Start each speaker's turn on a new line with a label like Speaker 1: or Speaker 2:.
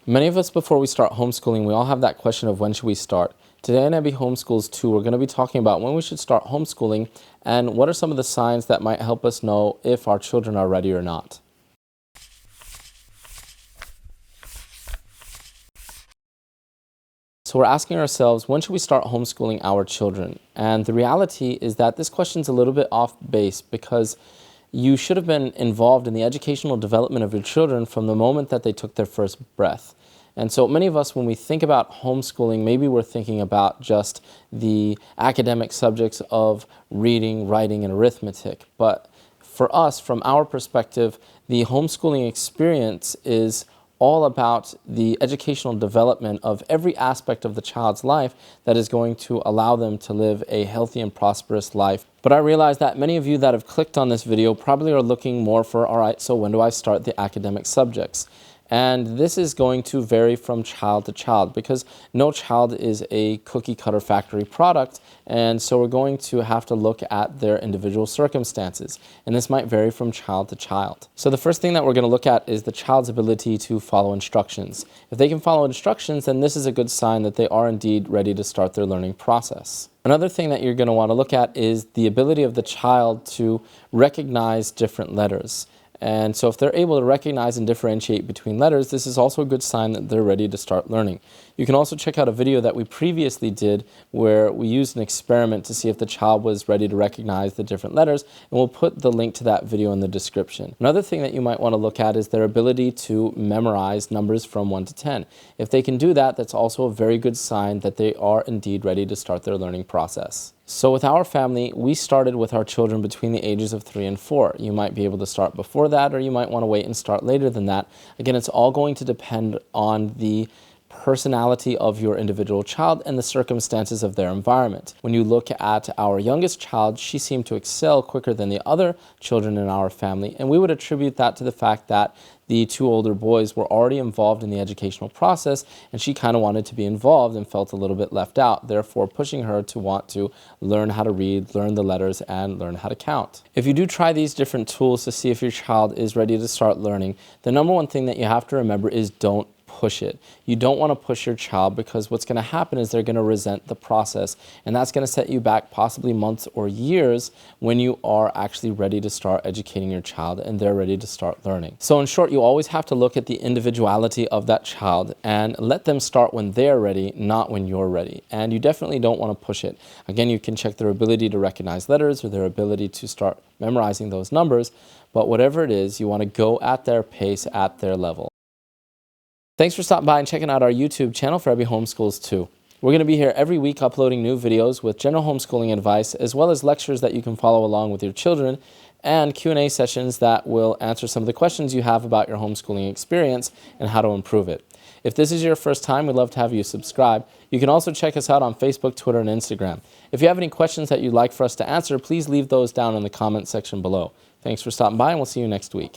Speaker 1: Many of us, before we start homeschooling, we all have that question of when should we start. Today in IB Homeschools 2, we're going to be talking about when we should start homeschooling and what are some of the signs that might help us know if our children are ready or not. So we're asking ourselves, when should we start homeschooling our children? And the reality is that this question is a little bit off base because you should have been involved in the educational development of your children from the moment that they took their first breath. And so many of us, when we think about homeschooling, maybe we're thinking about just the academic subjects of reading, writing, and arithmetic. But for us, from our perspective, the homeschooling experience is all about the educational development of every aspect of the child's life that is going to allow them to live a healthy and prosperous life. But I realize that many of you that have clicked on this video probably are looking more for, all right, so when do I start the academic subjects? And this is going to vary from child to child because no child is a cookie cutter factory product, and so we're going to have to look at their individual circumstances, and this might vary from child to child. So the first thing that we're going to look at is the child's ability to follow instructions. If they can follow instructions, then this is a good sign that they are indeed ready to start their learning process. Another thing that you're going to want to look at is the ability of the child to recognize different letters. And so if they're able to recognize and differentiate between letters, this is also a good sign that they're ready to start learning. You can also check out a video that we previously did where we used an experiment to see if the child was ready to recognize the different letters, and we'll put the link to that video in the description. Another thing that you might want to look at is their ability to memorize numbers from 1 to 10. If they can do that, that's also a very good sign that they are indeed ready to start their learning process. So with our family, we started with our children between the ages of 3 and 4. You might be able to start before that, or you might want to wait and start later than that. Again, it's all going to depend on the personality of your individual child and the circumstances of their environment. When you look at our youngest child, she seemed to excel quicker than the other children in our family, and we would attribute that to the fact that the 2 older boys were already involved in the educational process, and she kind of wanted to be involved and felt a little bit left out, therefore pushing her to want to learn how to read, learn the letters, and learn how to count. If you do try these different tools to see if your child is ready to start learning, the number one thing that you have to remember is don't push it. You don't want to push your child because what's going to happen is they're going to resent the process, and that's going to set you back possibly months or years when you are actually ready to start educating your child and they're ready to start learning. So in short, you always have to look at the individuality of that child and let them start when they're ready, not when you're ready. And you definitely don't want to push it. Again, you can check their ability to recognize letters or their ability to start memorizing those numbers, but whatever it is, you want to go at their pace, at their level. Thanks for stopping by and checking out our YouTube channel for IB Homeschools 2. We're going to be here every week uploading new videos with general homeschooling advice, as well as lectures that you can follow along with your children, and Q&A sessions that will answer some of the questions you have about your homeschooling experience and how to improve it. If this is your first time, we'd love to have you subscribe. You can also check us out on Facebook, Twitter, and Instagram. If you have any questions that you'd like for us to answer, please leave those down in the comment section below. Thanks for stopping by, and we'll see you next week.